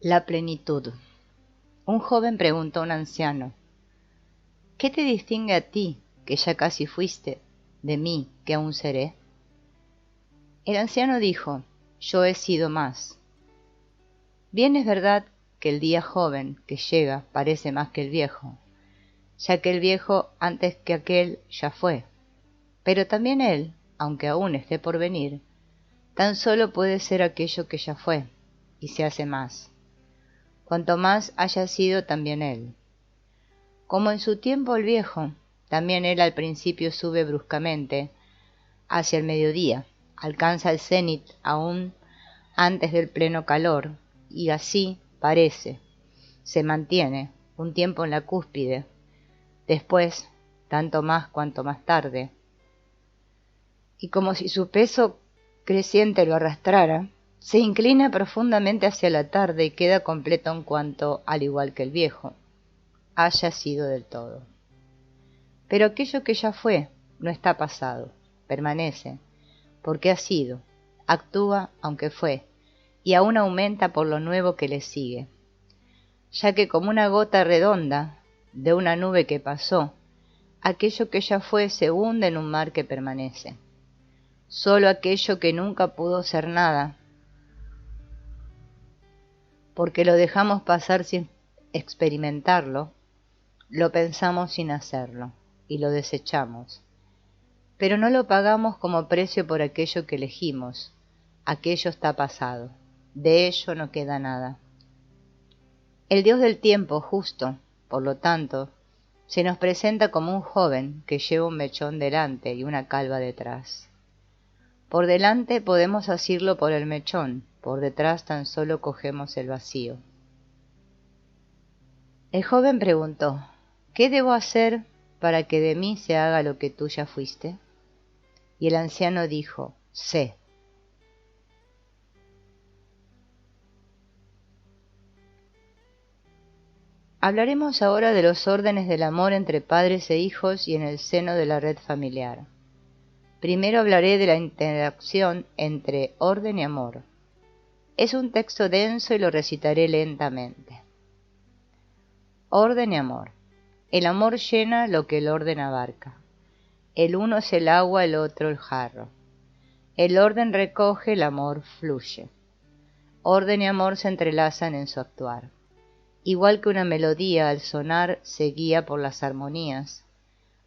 La plenitud. Un joven preguntó a un anciano: ¿qué te distingue a ti, que ya casi fuiste, de mí, que aún seré? El anciano dijo: yo he sido más. Bien es verdad que el día joven que llega parece más que el viejo, ya que el viejo antes que aquel ya fue, pero también él, aunque aún esté por venir, tan solo puede ser aquello que ya fue, y se hace más, cuanto más haya sido también él. Como en su tiempo el viejo, también él al principio sube bruscamente hacia el mediodía, alcanza el cenit aún antes del pleno calor, y así parece, se mantiene un tiempo en la cúspide, después tanto más cuanto más tarde, y como si su peso creciente lo arrastrara, se inclina profundamente hacia la tarde y queda completo en cuanto, al igual que el viejo, haya sido del todo. Pero aquello que ya fue no está pasado, permanece, porque ha sido, actúa aunque fue, y aún aumenta por lo nuevo que le sigue, ya que como una gota redonda de una nube que pasó, aquello que ya fue se hunde en un mar que permanece. Solo aquello que nunca pudo ser nada, porque lo dejamos pasar sin experimentarlo, lo pensamos sin hacerlo, y lo desechamos. Pero no lo pagamos como precio por aquello que elegimos. Aquello está pasado, de ello no queda nada. El Dios del tiempo justo, por lo tanto, se nos presenta como un joven que lleva un mechón delante y una calva detrás. Por delante podemos asirlo por el mechón, por detrás tan solo cogemos el vacío. El joven preguntó: ¿qué debo hacer para que de mí se haga lo que tú ya fuiste? Y el anciano dijo: sé. Hablaremos ahora de los órdenes del amor entre padres e hijos y en el seno de la red familiar. Primero hablaré de la interacción entre orden y amor. Es un texto denso y lo recitaré lentamente. Orden y amor. El amor llena lo que el orden abarca. El uno es el agua, el otro el jarro. El orden recoge, el amor fluye. Orden y amor se entrelazan en su actuar. Igual que una melodía al sonar se guía por las armonías,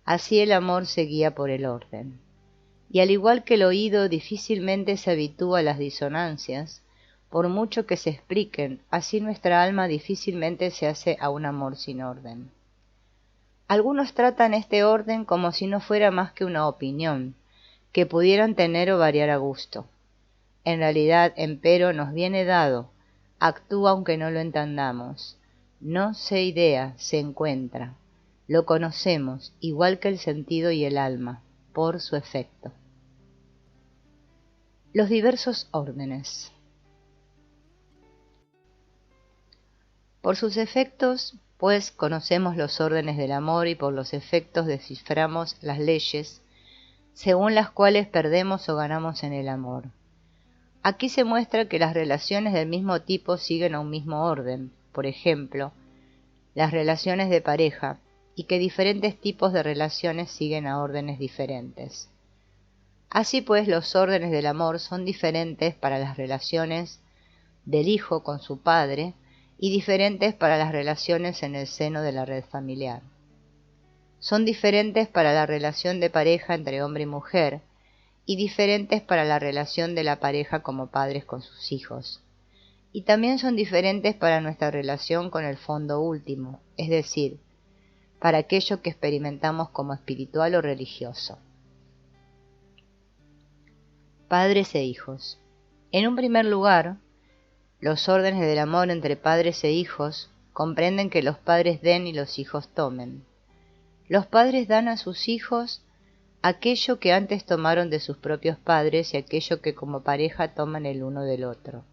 así el amor se guía por el orden. Y al igual que el oído difícilmente se habitúa a las disonancias, por mucho que se expliquen, así nuestra alma difícilmente se hace a un amor sin orden. Algunos tratan este orden como si no fuera más que una opinión, que pudieran tener o variar a gusto. En realidad, empero, nos viene dado, actúa aunque no lo entendamos. No se idea, se encuentra. Lo conocemos, igual que el sentido y el alma, por su efecto. Los diversos órdenes. Por sus efectos, pues, conocemos los órdenes del amor y por los efectos desciframos las leyes, según las cuales perdemos o ganamos en el amor. Aquí se muestra que las relaciones del mismo tipo siguen a un mismo orden, por ejemplo, las relaciones de pareja, y que diferentes tipos de relaciones siguen a órdenes diferentes. Así pues, los órdenes del amor son diferentes para las relaciones del hijo con su padre y diferentes para las relaciones en el seno de la red familiar. Son diferentes para la relación de pareja entre hombre y mujer y diferentes para la relación de la pareja como padres con sus hijos. Y también son diferentes para nuestra relación con el fondo último, es decir, para aquello que experimentamos como espiritual o religioso. Padres e hijos. En un primer lugar, los órdenes del amor entre padres e hijos comprenden que los padres den y los hijos tomen. Los padres dan a sus hijos aquello que antes tomaron de sus propios padres y aquello que como pareja toman el uno del otro.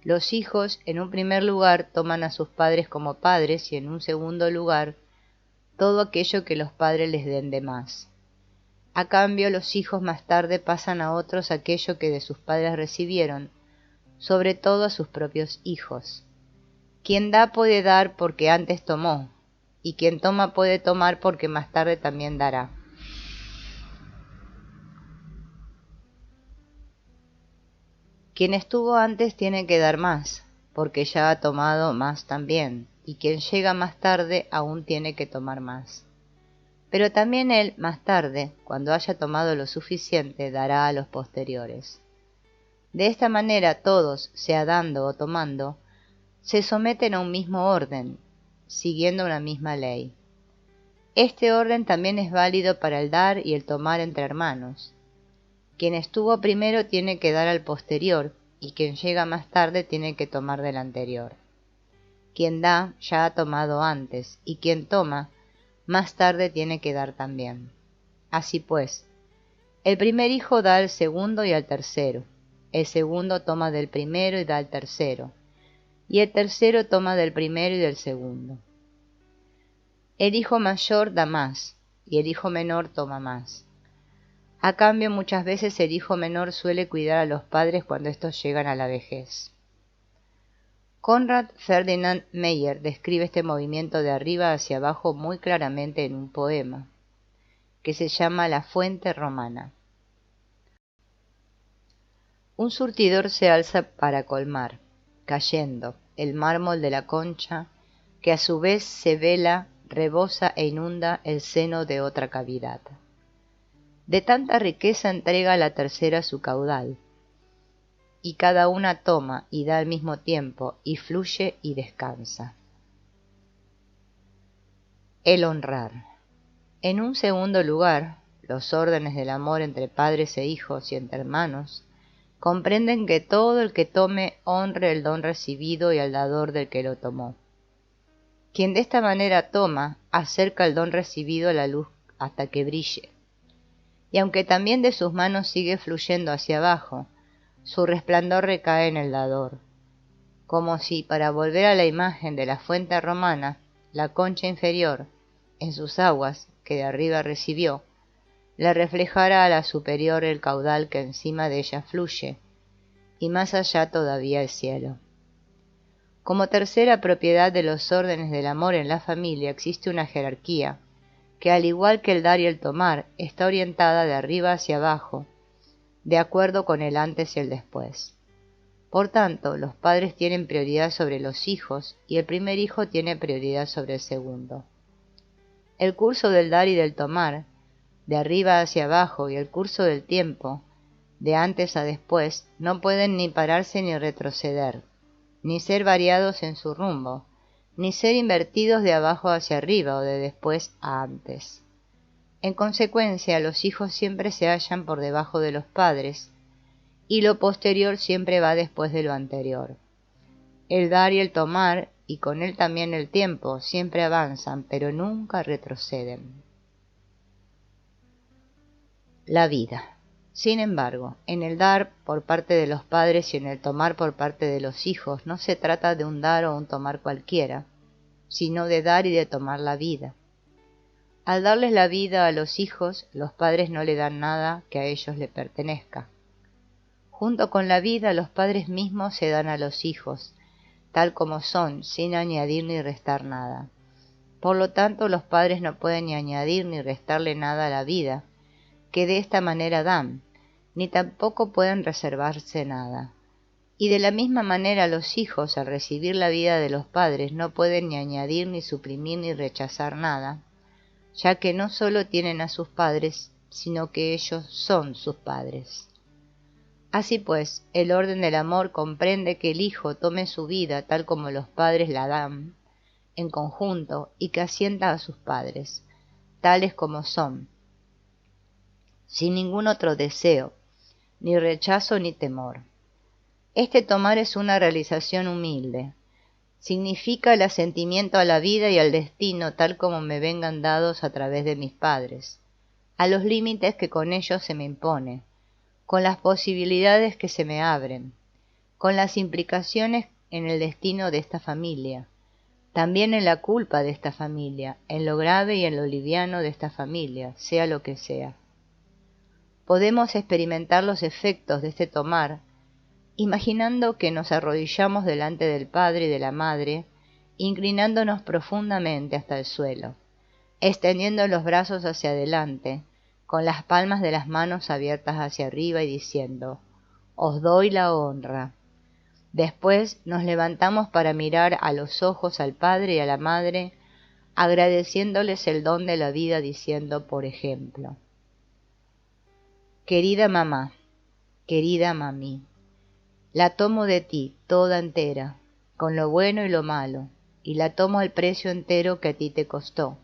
Los hijos, en un primer lugar, toman a sus padres como padres y en un segundo lugar, todo aquello que los padres les den de más. A cambio, los hijos más tarde pasan a otros aquello que de sus padres recibieron, sobre todo a sus propios hijos. Quien da puede dar porque antes tomó, y quien toma puede tomar porque más tarde también dará. Quien estuvo antes tiene que dar más, porque ya ha tomado más también, y quien llega más tarde aún tiene que tomar más. Pero también él, más tarde, cuando haya tomado lo suficiente, dará a los posteriores. De esta manera todos, sea dando o tomando, se someten a un mismo orden, siguiendo una misma ley. Este orden también es válido para el dar y el tomar entre hermanos. Quien estuvo primero tiene que dar al posterior, y quien llega más tarde tiene que tomar del anterior. Quien da ya ha tomado antes, y quien toma más tarde tiene que dar también. Así pues, el primer hijo da al segundo y al tercero, el segundo toma del primero y da al tercero, y el tercero toma del primero y del segundo. El hijo mayor da más, y el hijo menor toma más. A cambio, muchas veces el hijo menor suele cuidar a los padres cuando éstos llegan a la vejez. Conrad Ferdinand Meyer describe este movimiento de arriba hacia abajo muy claramente en un poema, que se llama La fuente romana. Un surtidor se alza para colmar, cayendo, el mármol de la concha, que a su vez se vela, rebosa e inunda el seno de otra cavidad. De tanta riqueza entrega la tercera su caudal, y cada una toma y da al mismo tiempo, y fluye y descansa. El honrar. En un segundo lugar, los órdenes del amor entre padres e hijos y entre hermanos comprenden que todo el que tome honre el don recibido y al dador del que lo tomó. Quien de esta manera toma, acerca el don recibido a la luz hasta que brille. Y aunque también de sus manos sigue fluyendo hacia abajo, su resplandor recae en el dador, como si, para volver a la imagen de la fuente romana, la concha inferior, en sus aguas, que de arriba recibió, le reflejara a la superior el caudal que encima de ella fluye, y más allá todavía el cielo. Como tercera propiedad de los órdenes del amor en la familia existe una jerarquía, que al igual que el dar y el tomar, está orientada de arriba hacia abajo, de acuerdo con el antes y el después. Por tanto, los padres tienen prioridad sobre los hijos y el primer hijo tiene prioridad sobre el segundo. El curso del dar y del tomar, de arriba hacia abajo, y el curso del tiempo, de antes a después, no pueden ni pararse ni retroceder, ni ser variados en su rumbo, ni ser invertidos de abajo hacia arriba o de después a antes. En consecuencia, los hijos siempre se hallan por debajo de los padres, y lo posterior siempre va después de lo anterior. El dar y el tomar, y con él también el tiempo, siempre avanzan, pero nunca retroceden. La vida. Sin embargo, en el dar por parte de los padres y en el tomar por parte de los hijos no se trata de un dar o un tomar cualquiera, sino de dar y de tomar la vida. Al darles la vida a los hijos, los padres no le dan nada que a ellos le pertenezca. Junto con la vida, los padres mismos se dan a los hijos, tal como son, sin añadir ni restar nada. Por lo tanto, los padres no pueden ni añadir ni restarle nada a la vida, que de esta manera dan, ni tampoco pueden reservarse nada. Y de la misma manera los hijos, al recibir la vida de los padres, no pueden ni añadir ni suprimir ni rechazar nada, ya que no solo tienen a sus padres, sino que ellos son sus padres. Así pues, el orden del amor comprende que el hijo tome su vida tal como los padres la dan, en conjunto, y que asienta a sus padres, tales como son, sin ningún otro deseo, ni rechazo ni temor. Este tomar es una realización humilde. Significa el asentimiento a la vida y al destino tal como me vengan dados a través de mis padres, a los límites que con ellos se me impone, con las posibilidades que se me abren, con las implicaciones en el destino de esta familia, también en la culpa de esta familia, en lo grave y en lo liviano de esta familia, sea lo que sea. Podemos experimentar los efectos de este tomar imaginando que nos arrodillamos delante del Padre y de la Madre, inclinándonos profundamente hasta el suelo, extendiendo los brazos hacia adelante, con las palmas de las manos abiertas hacia arriba y diciendo: «Os doy la honra». Después nos levantamos para mirar a los ojos al Padre y a la Madre, agradeciéndoles el don de la vida, diciendo, por ejemplo: «Querida mamá, querida mami, la tomo de ti toda entera, con lo bueno y lo malo, y la tomo al precio entero que a ti te costó,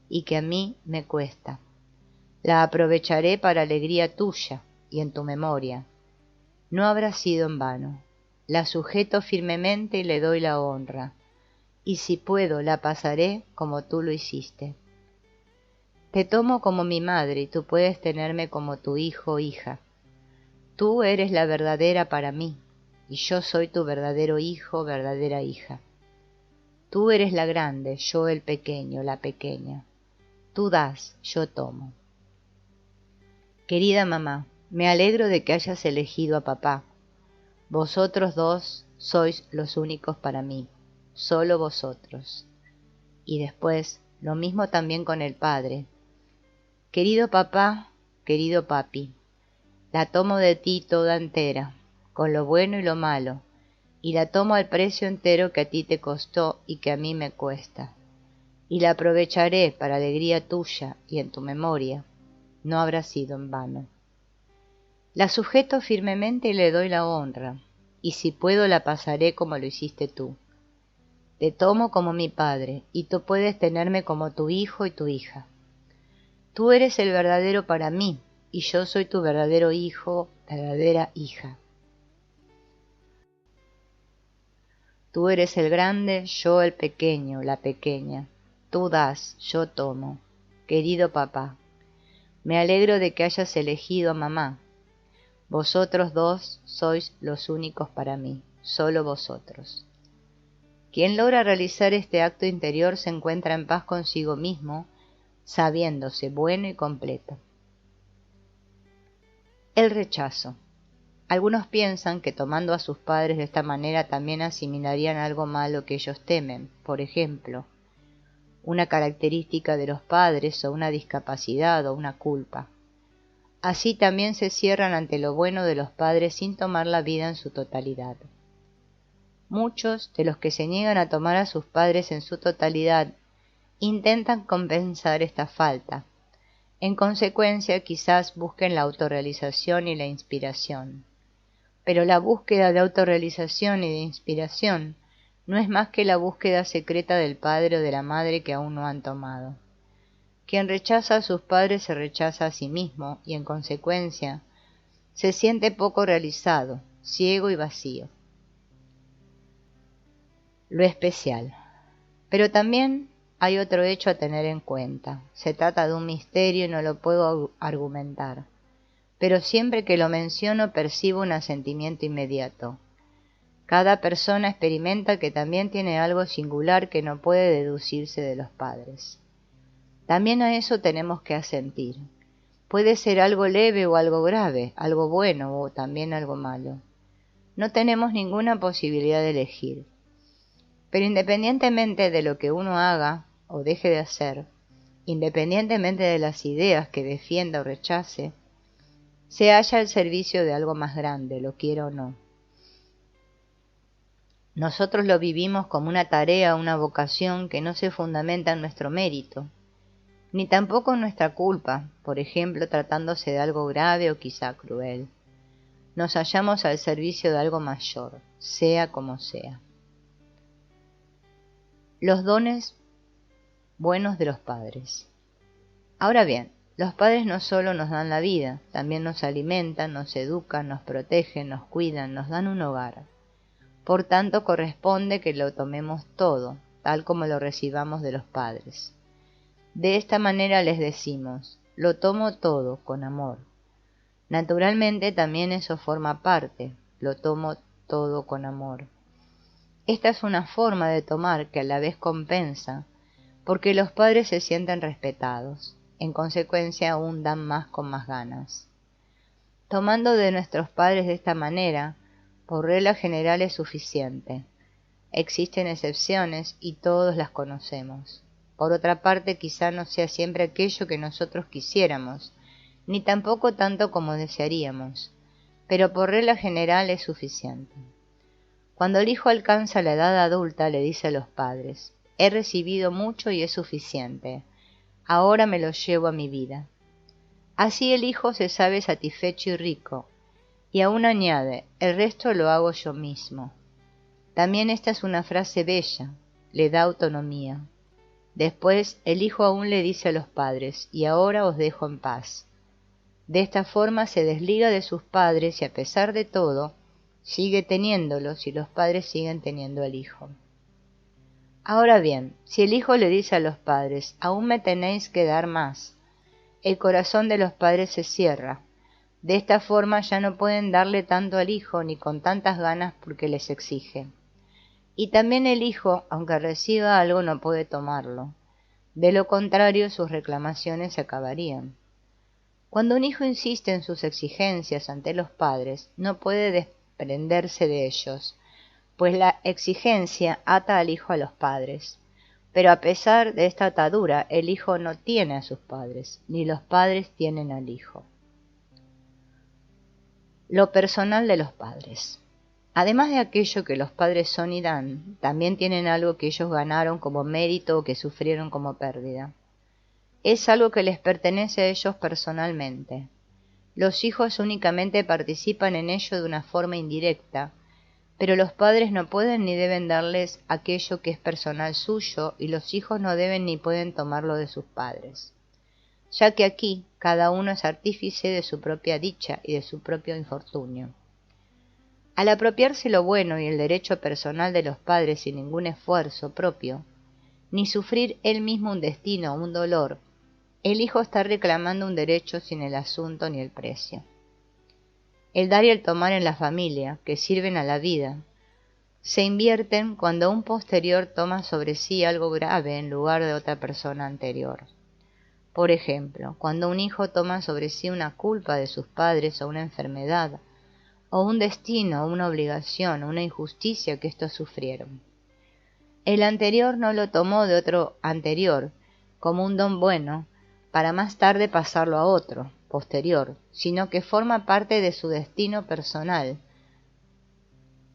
y que a mí me cuesta. La aprovecharé para alegría tuya y en tu memoria. No habrá sido en vano. La sujeto firmemente y le doy la honra, y si puedo la pasaré como tú lo hiciste. Te tomo como mi madre y tú puedes tenerme como tu hijo o hija. Tú eres la verdadera para mí, y yo soy tu verdadero hijo, verdadera hija. Tú eres la grande, yo el pequeño, la pequeña. Tú das, yo tomo. Querida mamá, me alegro de que hayas elegido a papá. Vosotros dos sois los únicos para mí, solo vosotros». Y después, lo mismo también con el padre. «Querido papá, querido papi, la tomo de ti toda entera, con lo bueno y lo malo, y la tomo al precio entero que a ti te costó y que a mí me cuesta, y la aprovecharé para alegría tuya y en tu memoria. No habrá sido en vano. La sujeto firmemente y le doy la honra, y si puedo la pasaré como lo hiciste tú. Te tomo como mi padre, y tú puedes tenerme como tu hijo y tu hija. Tú eres el verdadero para mí, y yo soy tu verdadero hijo, verdadera hija. Tú eres el grande, yo el pequeño, la pequeña. Tú das, yo tomo. Querido papá, me alegro de que hayas elegido a mamá. Vosotros dos sois los únicos para mí, solo vosotros». Quien logra realizar este acto interior se encuentra en paz consigo mismo, sabiéndose bueno y completo. El rechazo. Algunos piensan que tomando a sus padres de esta manera también asimilarían algo malo que ellos temen, por ejemplo, una característica de los padres o una discapacidad o una culpa. Así también se cierran ante lo bueno de los padres sin tomar la vida en su totalidad. Muchos de los que se niegan a tomar a sus padres en su totalidad intentan compensar esta falta. En consecuencia, quizás busquen la autorrealización y la inspiración. Pero la búsqueda de autorrealización y de inspiración no es más que la búsqueda secreta del padre o de la madre que aún no han tomado. Quien rechaza a sus padres se rechaza a sí mismo y, en consecuencia, se siente poco realizado, ciego y vacío. Lo especial. Pero también hay otro hecho a tener en cuenta. Se trata de un misterio y no lo puedo argumentar. Pero siempre que lo menciono percibo un asentimiento inmediato. Cada persona experimenta que también tiene algo singular que no puede deducirse de los padres. También a eso tenemos que asentir. Puede ser algo leve o algo grave, algo bueno o también algo malo. No tenemos ninguna posibilidad de elegir. Pero independientemente de lo que uno haga o deje de hacer, independientemente de las ideas que defienda o rechace, se halla al servicio de algo más grande, lo quiera o no. Nosotros lo vivimos como una tarea, una vocación que no se fundamenta en nuestro mérito, ni tampoco en nuestra culpa, por ejemplo, tratándose de algo grave o quizá cruel. Nos hallamos al servicio de algo mayor, sea como sea. Los dones buenos de los padres. Ahora bien, los padres no solo nos dan la vida, también nos alimentan, nos educan, nos protegen, nos cuidan, nos dan un hogar. Por tanto, corresponde que lo tomemos todo, tal como lo recibamos de los padres. De esta manera les decimos, lo tomo todo con amor. Naturalmente también eso forma parte, lo tomo todo con amor. Esta es una forma de tomar que a la vez compensa, porque los padres se sienten respetados, en consecuencia aún dan más con más ganas. Tomando de nuestros padres de esta manera, por regla general es suficiente. Existen excepciones y todos las conocemos. Por otra parte, quizá no sea siempre aquello que nosotros quisiéramos, ni tampoco tanto como desearíamos, pero por regla general es suficiente. Cuando el hijo alcanza la edad adulta, le dice a los padres: he recibido mucho y es suficiente, ahora me lo llevo a mi vida. Así el hijo se sabe satisfecho y rico, y aún añade: el resto lo hago yo mismo. También esta es una frase bella, le da autonomía. Después el hijo aún le dice a los padres: y ahora os dejo en paz. De esta forma se desliga de sus padres y, a pesar de todo, sigue teniéndolos y los padres siguen teniendo al hijo. Ahora bien, si el hijo le dice a los padres: aún me tenéis que dar más, el corazón de los padres se cierra. De esta forma ya no pueden darle tanto al hijo ni con tantas ganas porque les exige. Y también el hijo, aunque reciba algo, no puede tomarlo. De lo contrario, sus reclamaciones se acabarían. Cuando un hijo insiste en sus exigencias ante los padres, no puede desprenderse de ellos, pues la exigencia ata al hijo a los padres. Pero a pesar de esta atadura, el hijo no tiene a sus padres, ni los padres tienen al hijo. Lo personal de los padres. Además de aquello que los padres son y dan, también tienen algo que ellos ganaron como mérito o que sufrieron como pérdida. Es algo que les pertenece a ellos personalmente. Los hijos únicamente participan en ello de una forma indirecta, pero los padres no pueden ni deben darles aquello que es personal suyo, y los hijos no deben ni pueden tomarlo de sus padres, ya que aquí cada uno es artífice de su propia dicha y de su propio infortunio. Al apropiarse lo bueno y el derecho personal de los padres sin ningún esfuerzo propio, ni sufrir él mismo un destino o un dolor, el hijo está reclamando un derecho sin el asunto ni el precio. El dar y el tomar en la familia, que sirven a la vida, se invierten cuando un posterior toma sobre sí algo grave en lugar de otra persona anterior. Por ejemplo, cuando un hijo toma sobre sí una culpa de sus padres o una enfermedad, o un destino, una obligación, una injusticia que éstos sufrieron. El anterior no lo tomó de otro anterior, como un don bueno, para más tarde pasarlo a otro, posterior, sino que forma parte de su destino personal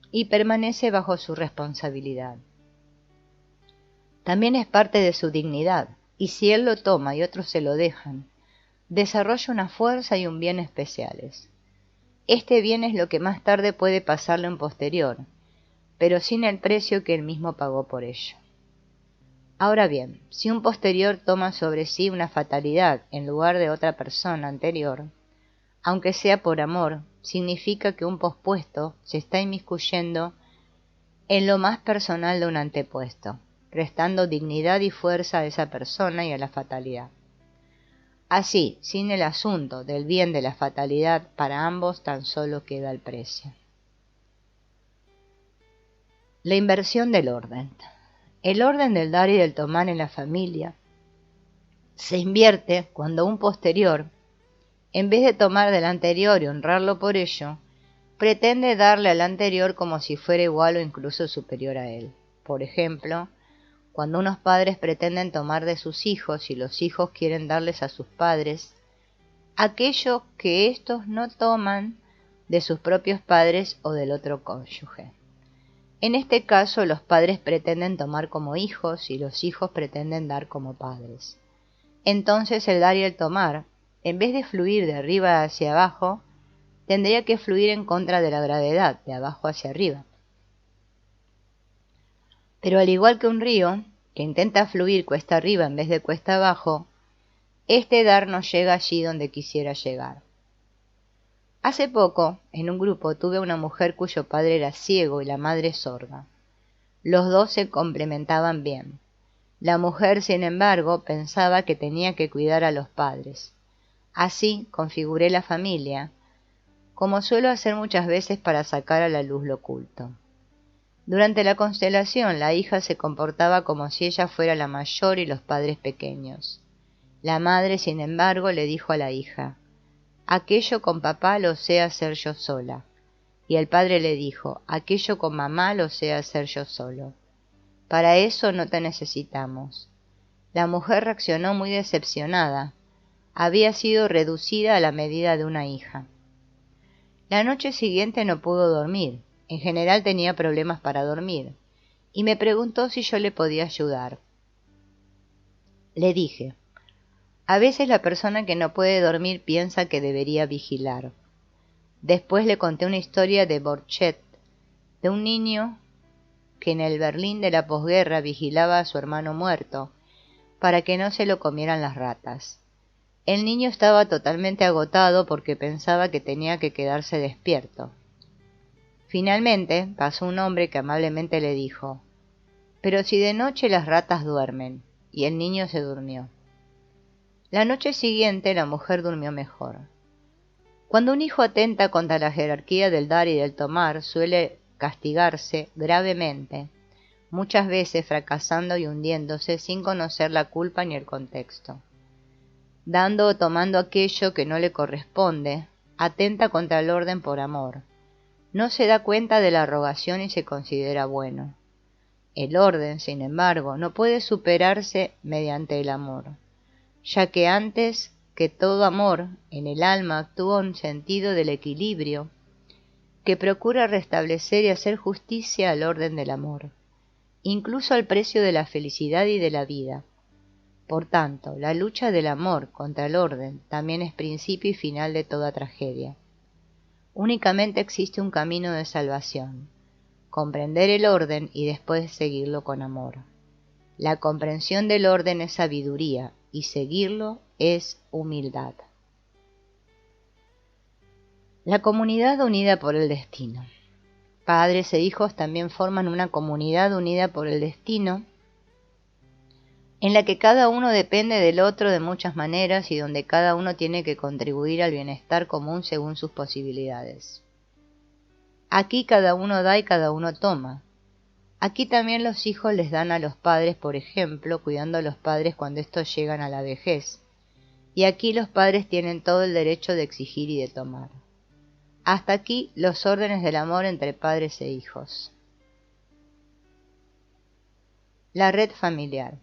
y permanece bajo su responsabilidad. También es parte de su dignidad, y si él lo toma y otros se lo dejan, desarrolla una fuerza y un bien especiales. Este bien es lo que más tarde puede pasarle en posterior, pero sin el precio que él mismo pagó por ello. Ahora bien, si un posterior toma sobre sí una fatalidad en lugar de otra persona anterior, aunque sea por amor, significa que un pospuesto se está inmiscuyendo en lo más personal de un antepuesto, restando dignidad y fuerza a esa persona y a la fatalidad. Así, sin el asunto del bien de la fatalidad, para ambos tan solo queda el precio. La inversión del orden. El orden del dar y del tomar en la familia se invierte cuando un posterior, en vez de tomar del anterior y honrarlo por ello, pretende darle al anterior como si fuera igual o incluso superior a él. Por ejemplo, cuando unos padres pretenden tomar de sus hijos y los hijos quieren darles a sus padres aquello que éstos no toman de sus propios padres o del otro cónyuge. En este caso, los padres pretenden tomar como hijos y los hijos pretenden dar como padres. Entonces el dar y el tomar, en vez de fluir de arriba hacia abajo, tendría que fluir en contra de la gravedad, de abajo hacia arriba. Pero al igual que un río, que intenta fluir cuesta arriba en vez de cuesta abajo, este dar no llega allí donde quisiera llegar. Hace poco, en un grupo, tuve una mujer cuyo padre era ciego y la madre sorda. Los dos se complementaban bien. La mujer, sin embargo, pensaba que tenía que cuidar a los padres. Así configuré la familia, como suelo hacer muchas veces para sacar a la luz lo oculto. Durante la constelación, la hija se comportaba como si ella fuera la mayor y los padres pequeños. La madre, sin embargo, le dijo a la hija: aquello con papá lo sé hacer yo sola, y el padre le dijo: aquello con mamá lo sé hacer yo solo. Para eso no te necesitamos. La mujer reaccionó muy decepcionada. Había sido reducida a la medida de una hija. La noche siguiente no pudo dormir. En general tenía problemas para dormir, y me preguntó si yo le podía ayudar. Le dije: a veces la persona que no puede dormir piensa que debería vigilar. Después le conté una historia de Borchet, de un niño que en el Berlín de la posguerra vigilaba a su hermano muerto para que no se lo comieran las ratas. El niño estaba totalmente agotado porque pensaba que tenía que quedarse despierto. Finalmente pasó un hombre que amablemente le dijo: pero si de noche las ratas duermen, y el niño se durmió. La noche siguiente la mujer durmió mejor. Cuando un hijo atenta contra la jerarquía del dar y del tomar, suele castigarse gravemente, muchas veces fracasando y hundiéndose sin conocer la culpa ni el contexto. Dando o tomando aquello que no le corresponde, atenta contra el orden por amor. No se da cuenta de la arrogación y se considera bueno. El orden, sin embargo, no puede superarse mediante el amor, ya que antes que todo amor, en el alma actúa un sentido del equilibrio que procura restablecer y hacer justicia al orden del amor, incluso al precio de la felicidad y de la vida. Por tanto, la lucha del amor contra el orden también es principio y final de toda tragedia. Únicamente existe un camino de salvación: comprender el orden y después seguirlo con amor. La comprensión del orden es sabiduría y seguirlo es humildad. La comunidad unida por el destino. Padres e hijos también forman una comunidad unida por el destino, en la que cada uno depende del otro de muchas maneras y donde cada uno tiene que contribuir al bienestar común según sus posibilidades. Aquí cada uno da y cada uno toma. Aquí también los hijos les dan a los padres, por ejemplo, cuidando a los padres cuando estos llegan a la vejez. Y aquí los padres tienen todo el derecho de exigir y de tomar. Hasta aquí los órdenes del amor entre padres e hijos. La red familiar.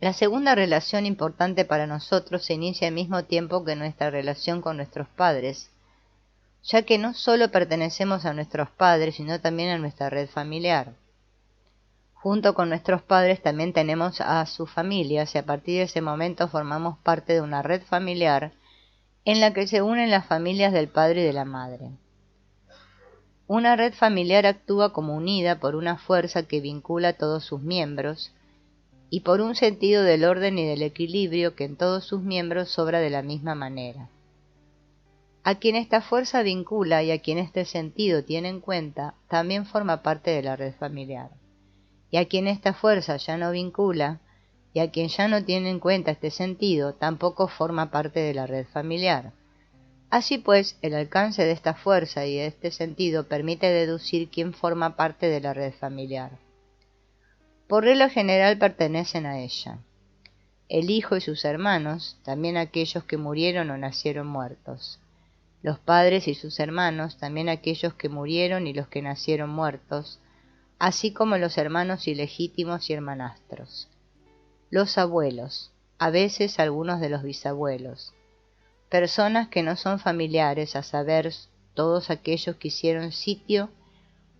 La segunda relación importante para nosotros se inicia al mismo tiempo que nuestra relación con nuestros padres, ya que no solo pertenecemos a nuestros padres, sino también a nuestra red familiar. Junto con nuestros padres también tenemos a sus familias y a partir de ese momento formamos parte de una red familiar en la que se unen las familias del padre y de la madre. Una red familiar actúa como unida por una fuerza que vincula a todos sus miembros y por un sentido del orden y del equilibrio que en todos sus miembros sobra de la misma manera. A quien esta fuerza vincula y a quien este sentido tiene en cuenta también forma parte de la red familiar. Y a quien esta fuerza ya no vincula y a quien ya no tiene en cuenta este sentido tampoco forma parte de la red familiar. Así pues, el alcance de esta fuerza y de este sentido permite deducir quién forma parte de la red familiar. Por regla general pertenecen a ella: el hijo y sus hermanos, también aquellos que murieron o nacieron muertos; los padres y sus hermanos, también aquellos que murieron y los que nacieron muertos, así como los hermanos ilegítimos y hermanastros; los abuelos, a veces algunos de los bisabuelos; personas que no son familiares, a saber, todos aquellos que hicieron sitio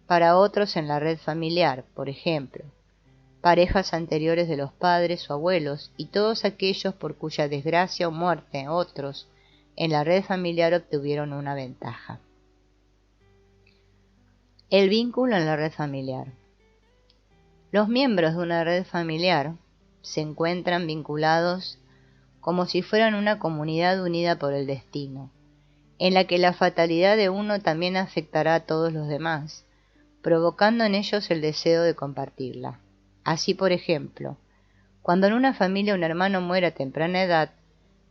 para otros en la red familiar, por ejemplo, parejas anteriores de los padres o abuelos, y todos aquellos por cuya desgracia o muerte otros en la red familiar obtuvieron una ventaja. El vínculo en la red familiar. Los miembros de una red familiar se encuentran vinculados como si fueran una comunidad unida por el destino, en la que la fatalidad de uno también afectará a todos los demás, provocando en ellos el deseo de compartirla. Así, por ejemplo, cuando en una familia un hermano muere a temprana edad,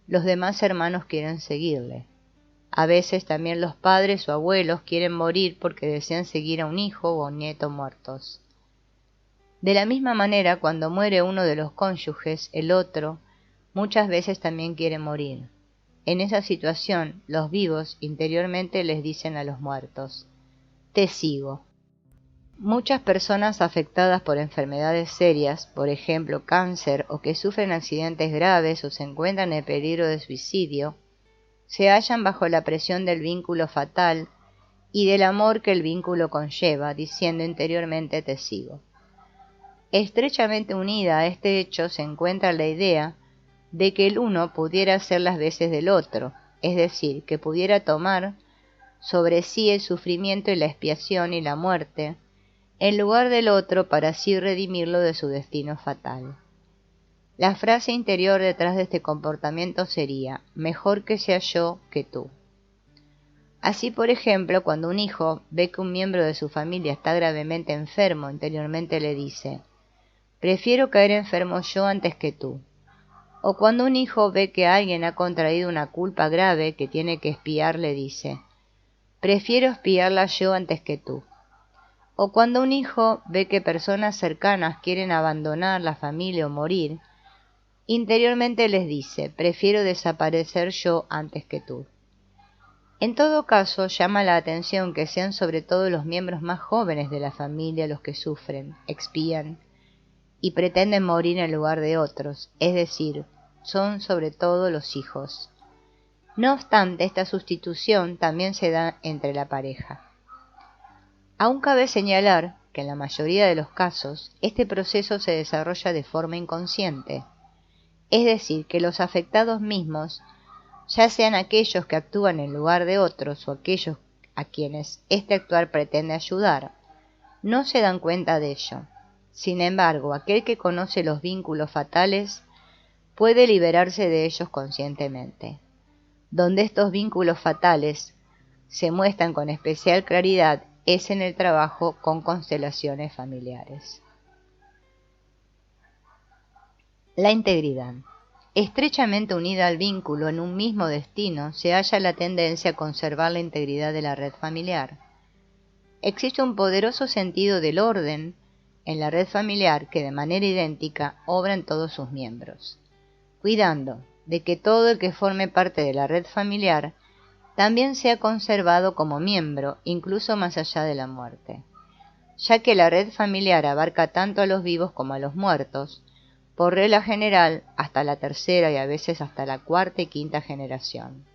los demás hermanos quieren seguirle. A veces también los padres o abuelos quieren morir porque desean seguir a un hijo o a un nieto muertos. De la misma manera, cuando muere uno de los cónyuges, el otro muchas veces también quiere morir. En esa situación, los vivos interiormente les dicen a los muertos: te sigo. Muchas personas afectadas por enfermedades serias, por ejemplo cáncer, o que sufren accidentes graves o se encuentran en peligro de suicidio, se hallan bajo la presión del vínculo fatal y del amor que el vínculo conlleva, diciendo interiormente te sigo. Estrechamente unida a este hecho se encuentra la idea de que el uno pudiera hacer las veces del otro, es decir, que pudiera tomar sobre sí el sufrimiento y la expiación y la muerte, en lugar del otro, para así redimirlo de su destino fatal. La frase interior detrás de este comportamiento sería: mejor que sea yo que tú. Así, por ejemplo, cuando un hijo ve que un miembro de su familia está gravemente enfermo, interiormente le dice: prefiero caer enfermo yo antes que tú. O cuando un hijo ve que alguien ha contraído una culpa grave que tiene que expiar, le dice: prefiero expiarla yo antes que tú. O cuando un hijo ve que personas cercanas quieren abandonar la familia o morir, interiormente les dice: prefiero desaparecer yo antes que tú. En todo caso, llama la atención que sean sobre todo los miembros más jóvenes de la familia los que sufren, expían y pretenden morir en lugar de otros, es decir, son sobre todo los hijos. No obstante, esta sustitución también se da entre la pareja. Aún cabe señalar que en la mayoría de los casos, este proceso se desarrolla de forma inconsciente, es decir, que los afectados mismos, ya sean aquellos que actúan en lugar de otros o aquellos a quienes este actuar pretende ayudar, no se dan cuenta de ello. Sin embargo, aquel que conoce los vínculos fatales puede liberarse de ellos conscientemente. Donde estos vínculos fatales se muestran con especial claridad es en el trabajo con constelaciones familiares. La integridad. Estrechamente unida al vínculo en un mismo destino, se halla la tendencia a conservar la integridad de la red familiar. Existe un poderoso sentido del orden en la red familiar que de manera idéntica obra en todos sus miembros, cuidando de que todo el que forme parte de la red familiar también sea conservado como miembro, incluso más allá de la muerte, ya que la red familiar abarca tanto a los vivos como a los muertos, por regla general hasta la tercera y a veces hasta la cuarta y quinta generación.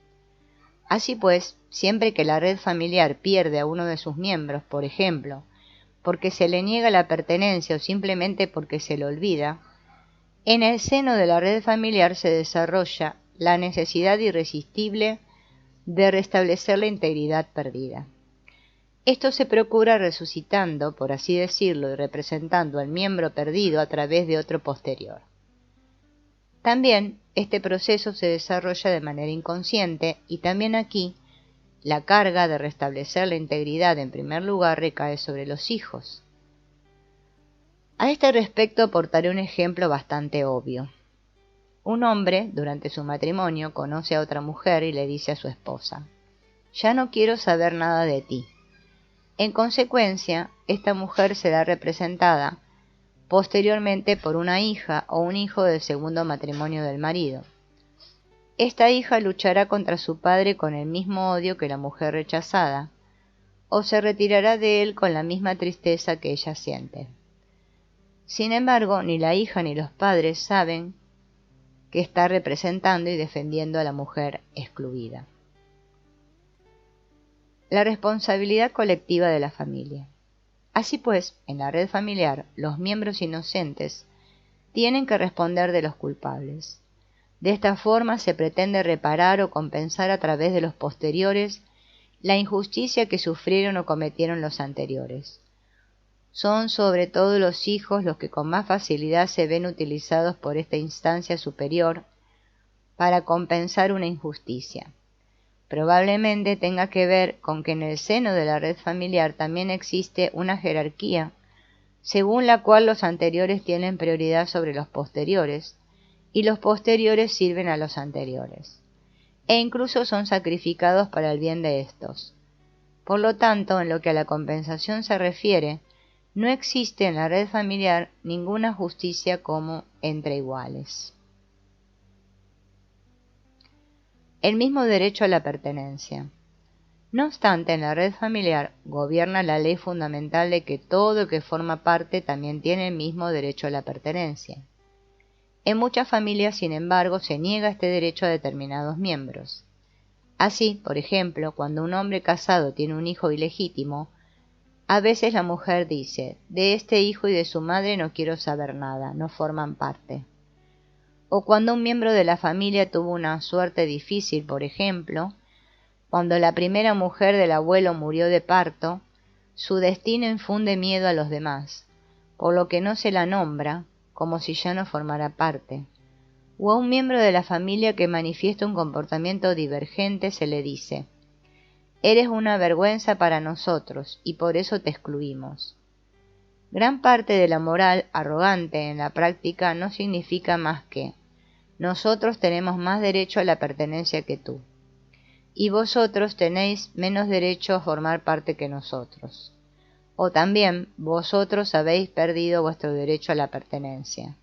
Así pues, siempre que la red familiar pierde a uno de sus miembros, por ejemplo, porque se le niega la pertenencia o simplemente porque se le olvida, en el seno de la red familiar se desarrolla la necesidad irresistible de restablecer la integridad perdida. Esto se procura resucitando, por así decirlo, y representando al miembro perdido a través de otro posterior. También este proceso se desarrolla de manera inconsciente y también aquí la carga de restablecer la integridad en primer lugar recae sobre los hijos. A este respecto aportaré un ejemplo bastante obvio. Un hombre, durante su matrimonio, conoce a otra mujer y le dice a su esposa: ya no quiero saber nada de ti. En consecuencia, esta mujer será representada posteriormente por una hija o un hijo del segundo matrimonio del marido. Esta hija luchará contra su padre con el mismo odio que la mujer rechazada, o se retirará de él con la misma tristeza que ella siente. Sin embargo, ni la hija ni los padres saben que está representando y defendiendo a la mujer excluida. La responsabilidad colectiva de la familia. Así pues, en la red familiar, los miembros inocentes tienen que responder de los culpables. De esta forma se pretende reparar o compensar a través de los posteriores la injusticia que sufrieron o cometieron los anteriores. Son sobre todo los hijos los que con más facilidad se ven utilizados por esta instancia superior para compensar una injusticia. Probablemente tenga que ver con que en el seno de la red familiar también existe una jerarquía, según la cual los anteriores tienen prioridad sobre los posteriores, y los posteriores sirven a los anteriores, e incluso son sacrificados para el bien de estos. Por lo tanto, en lo que a la compensación se refiere, no existe en la red familiar ninguna justicia como entre iguales. el mismo derecho a la pertenencia. No obstante, en la red familiar gobierna la ley fundamental de que todo el que forma parte también tiene el mismo derecho a la pertenencia. En muchas familias, sin embargo, se niega este derecho a determinados miembros. Así, por ejemplo, cuando un hombre casado tiene un hijo ilegítimo, a veces la mujer dice: de este hijo y de su madre no quiero saber nada, no forman parte. O cuando un miembro de la familia tuvo una suerte difícil, por ejemplo, cuando la primera mujer del abuelo murió de parto, su destino infunde miedo a los demás, por lo que no se la nombra, como si ya no formara parte. O a un miembro de la familia que manifiesta un comportamiento divergente se le dice: eres una vergüenza para nosotros y por eso te excluimos. Gran parte de la moral arrogante en la práctica no significa más que: nosotros tenemos más derecho a la pertenencia que tú, y vosotros tenéis menos derecho a formar parte que nosotros. O también, vosotros habéis perdido vuestro derecho a la pertenencia.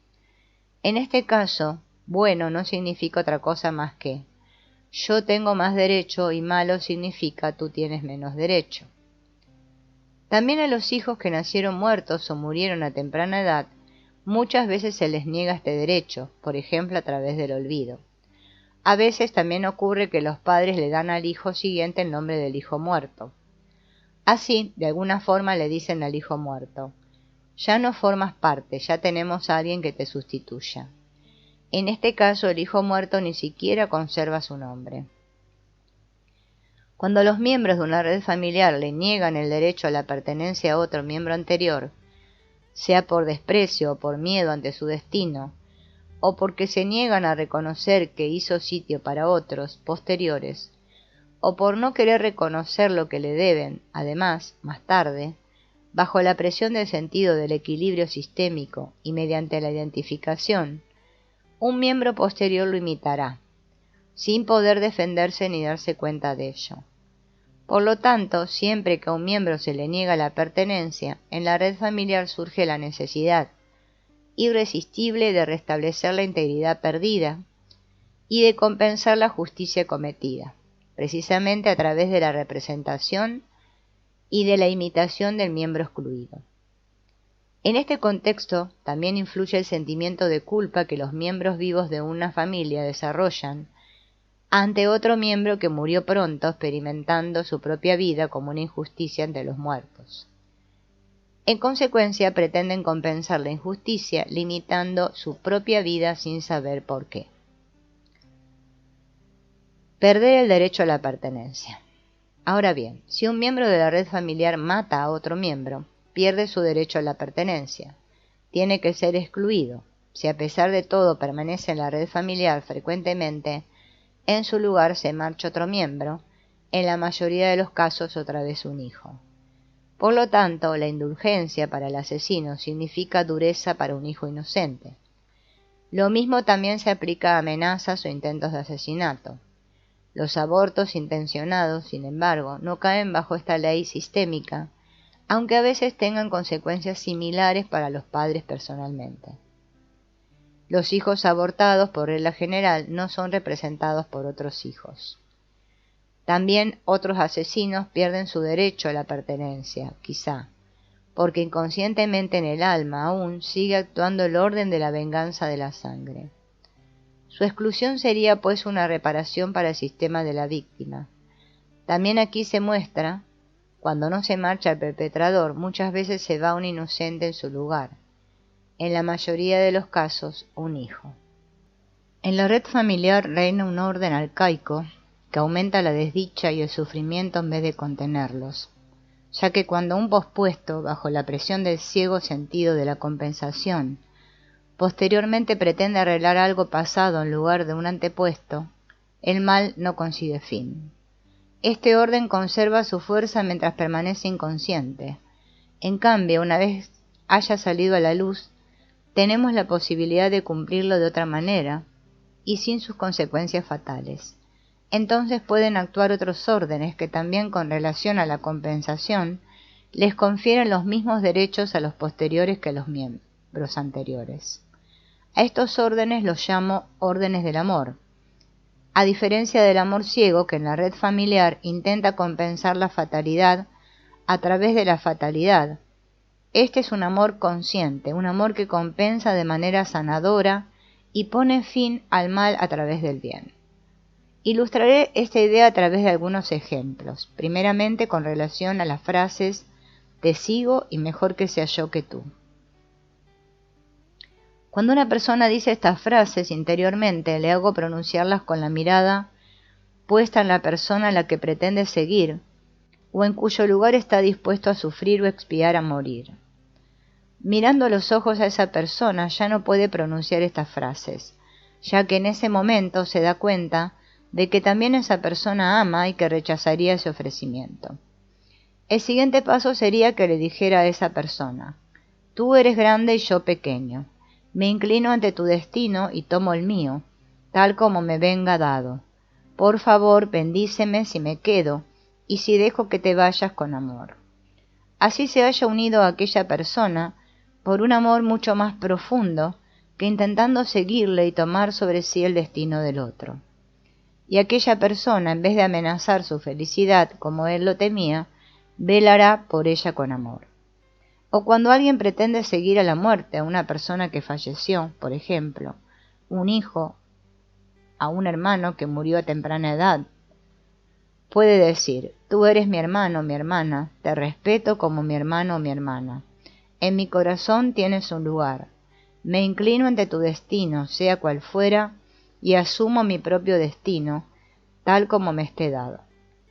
En este caso, bueno no significa otra cosa más que: yo tengo más derecho, y malo significa tú tienes menos derecho. También a los hijos que nacieron muertos o murieron a temprana edad, muchas veces se les niega este derecho, por ejemplo a través del olvido. A veces también ocurre que los padres le dan al hijo siguiente el nombre del hijo muerto. Así, de alguna forma le dicen al hijo muerto: ya no formas parte, ya tenemos a alguien que te sustituya. En este caso, el hijo muerto ni siquiera conserva su nombre. Cuando los miembros de una red familiar le niegan el derecho a la pertenencia a otro miembro anterior, sea por desprecio o por miedo ante su destino, o porque se niegan a reconocer que hizo sitio para otros posteriores, o por no querer reconocer lo que le deben, además, más tarde, bajo la presión del sentido del equilibrio sistémico y mediante la identificación, un miembro posterior lo imitará, sin poder defenderse ni darse cuenta de ello. Por lo tanto, siempre que a un miembro se le niega la pertenencia, en la red familiar surge la necesidad irresistible de restablecer la integridad perdida y de compensar la justicia cometida, precisamente a través de la representación y de la imitación del miembro excluido. En este contexto también influye el sentimiento de culpa que los miembros vivos de una familia desarrollan ante otro miembro que murió pronto, experimentando su propia vida como una injusticia ante los muertos. En consecuencia, pretenden compensar la injusticia limitando su propia vida sin saber por qué. Perder el derecho a la pertenencia. Ahora bien, si un miembro de la red familiar mata a otro miembro, pierde su derecho a la pertenencia. Tiene que ser excluido. Si a pesar de todo permanece en la red familiar frecuentemente, en su lugar se marcha otro miembro, en la mayoría de los casos otra vez un hijo. Por lo tanto, la indulgencia para el asesino significa dureza para un hijo inocente. Lo mismo también se aplica a amenazas o intentos de asesinato. Los abortos intencionados, sin embargo, no caen bajo esta ley sistémica, aunque a veces tengan consecuencias similares para los padres personalmente. Los hijos abortados, por regla general, no son representados por otros hijos. También otros asesinos pierden su derecho a la pertenencia, quizá, porque inconscientemente en el alma aún sigue actuando el orden de la venganza de la sangre. Su exclusión sería pues una reparación para el sistema de la víctima. También aquí se muestra, cuando no se marcha el perpetrador, muchas veces se va un inocente en su lugar. En la mayoría de los casos, un hijo. En la red familiar reina un orden arcaico que aumenta la desdicha y el sufrimiento en vez de contenerlos, ya que cuando un pospuesto, bajo la presión del ciego sentido de la compensación, posteriormente pretende arreglar algo pasado en lugar de un antepuesto, el mal no consigue fin. Este orden conserva su fuerza mientras permanece inconsciente. En cambio, una vez haya salido a la luz, tenemos la posibilidad de cumplirlo de otra manera y sin sus consecuencias fatales. Entonces pueden actuar otros órdenes que también con relación a la compensación les confieren los mismos derechos a los posteriores que a los miembros anteriores. A estos órdenes los llamo órdenes del amor, a diferencia del amor ciego que en la red familiar intenta compensar la fatalidad a través de la fatalidad. Este es un amor consciente, un amor que compensa de manera sanadora y pone fin al mal a través del bien. Ilustraré esta idea a través de algunos ejemplos, primeramente con relación a las frases «te sigo y mejor que sea yo que tú». Cuando una persona dice estas frases interiormente, le hago pronunciarlas con la mirada puesta en la persona a la que pretende seguir, o en cuyo lugar está dispuesto a sufrir o expiar a morir. Mirando a los ojos a esa persona ya no puede pronunciar estas frases, ya que en ese momento se da cuenta de que también esa persona ama y que rechazaría ese ofrecimiento. El siguiente paso sería que le dijera a esa persona: «Tú eres grande y yo pequeño. Me inclino ante tu destino y tomo el mío, tal como me venga dado. Por favor, bendíceme si me quedo y si dejo que te vayas con amor». Así se haya unido a aquella persona por un amor mucho más profundo que intentando seguirle y tomar sobre sí el destino del otro. Y aquella persona, en vez de amenazar su felicidad como él lo temía, velará por ella con amor. O cuando alguien pretende seguir a la muerte a una persona que falleció, por ejemplo, un hijo, a un hermano que murió a temprana edad, puede decir: «Tú eres mi hermano, mi hermana, te respeto como mi hermano o mi hermana. En mi corazón tienes un lugar. Me inclino ante tu destino, sea cual fuera, y asumo mi propio destino, tal como me esté dado».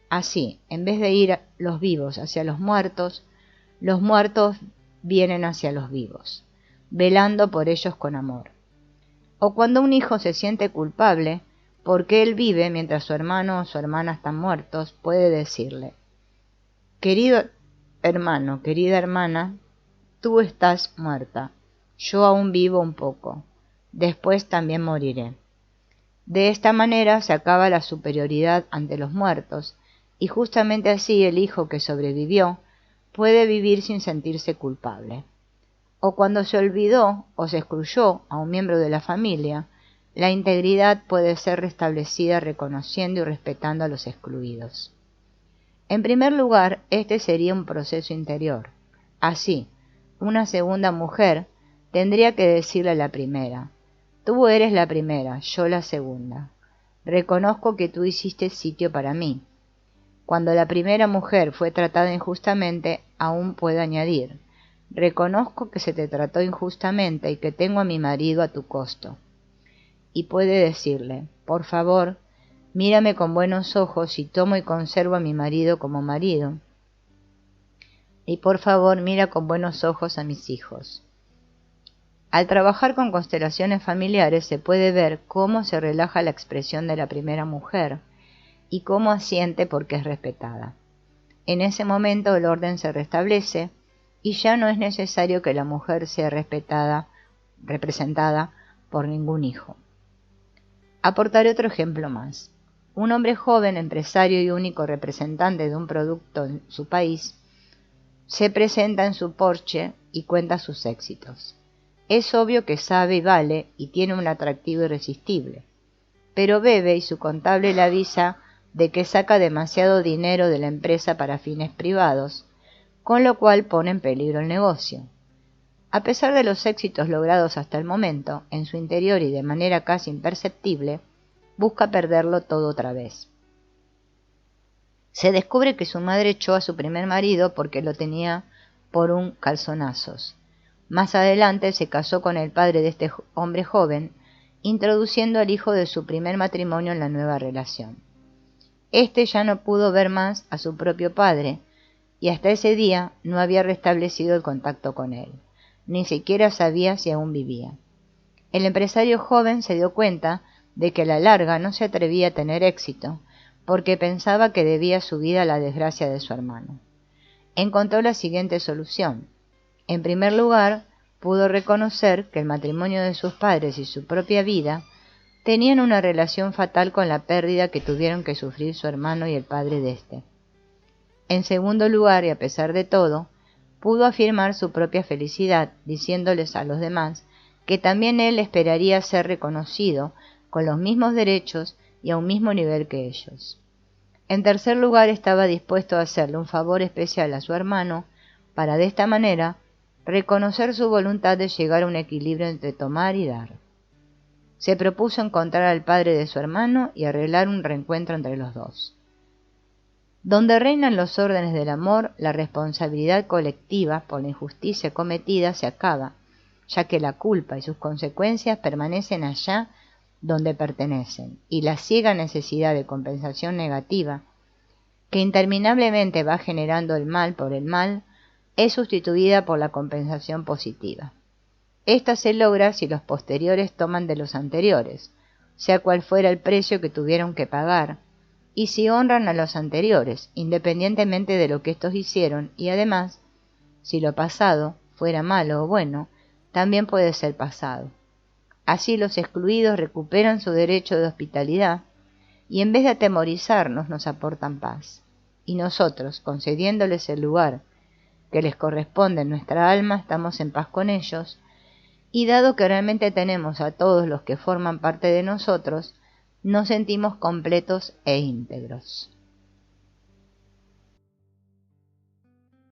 Así, en vez de ir los vivos hacia los muertos vienen hacia los vivos, velando por ellos con amor. O cuando un hijo se siente culpable porque él vive mientras su hermano o su hermana están muertos, puede decirle: «Querido hermano, querida hermana, tú estás muerta, yo aún vivo un poco, después también moriré». De esta manera se acaba la superioridad ante los muertos, y justamente así el hijo que sobrevivió puede vivir sin sentirse culpable. O cuando se olvidó o se excluyó a un miembro de la familia, la integridad puede ser restablecida reconociendo y respetando a los excluidos. En primer lugar, este sería un proceso interior. Así, una segunda mujer tendría que decirle a la primera: «Tú eres la primera, yo la segunda. Reconozco que tú hiciste sitio para mí». Cuando la primera mujer fue tratada injustamente, aún puede añadir: «Reconozco que se te trató injustamente y que tengo a mi marido a tu costo». Y puede decirle: «Por favor, mírame con buenos ojos y tomo y conservo a mi marido como marido. Y por favor, mira con buenos ojos a mis hijos». Al trabajar con constelaciones familiares se puede ver cómo se relaja la expresión de la primera mujer y cómo asiente porque es respetada. En ese momento el orden se restablece y ya no es necesario que la mujer sea representada por ningún hijo. Aportaré otro ejemplo más. Un hombre joven, empresario y único representante de un producto en su país, se presenta en su Porsche y cuenta sus éxitos. Es obvio que sabe y vale y tiene un atractivo irresistible, pero bebe y su contable le avisa de que saca demasiado dinero de la empresa para fines privados, con lo cual pone en peligro el negocio. A pesar de los éxitos logrados hasta el momento, en su interior y de manera casi imperceptible, busca perderlo todo otra vez. Se descubre que su madre echó a su primer marido porque lo tenía por un calzonazos. Más adelante se casó con el padre de este hombre joven, introduciendo al hijo de su primer matrimonio en la nueva relación. Este ya no pudo ver más a su propio padre, y hasta ese día no había restablecido el contacto con él. Ni siquiera sabía si aún vivía. El empresario joven se dio cuenta de que a la larga no se atrevía a tener éxito, porque pensaba que debía su vida a la desgracia de su hermano. Encontró la siguiente solución. En primer lugar, pudo reconocer que el matrimonio de sus padres y su propia vida tenían una relación fatal con la pérdida que tuvieron que sufrir su hermano y el padre de éste. En segundo lugar, y a pesar de todo, pudo afirmar su propia felicidad, diciéndoles a los demás que también él esperaría ser reconocido con los mismos derechos y a un mismo nivel que ellos. En tercer lugar, estaba dispuesto a hacerle un favor especial a su hermano para de esta manera reconocer su voluntad de llegar a un equilibrio entre tomar y dar. Se propuso encontrar al padre de su hermano y arreglar un reencuentro entre los dos. Donde reinan los órdenes del amor, la responsabilidad colectiva por la injusticia cometida se acaba, ya que la culpa y sus consecuencias permanecen allá donde pertenecen, y la ciega necesidad de compensación negativa, que interminablemente va generando el mal por el mal, es sustituida por la compensación positiva. Esta se logra si los posteriores toman de los anteriores, sea cual fuera el precio que tuvieron que pagar, y si honran a los anteriores, independientemente de lo que éstos hicieron, y además, si lo pasado fuera malo o bueno, también puede ser pasado. Así los excluidos recuperan su derecho de hospitalidad, y en vez de atemorizarnos nos aportan paz. Y nosotros, concediéndoles el lugar que les corresponde en nuestra alma, estamos en paz con ellos, y dado que realmente tenemos a todos los que forman parte de nosotros, nos sentimos completos e íntegros.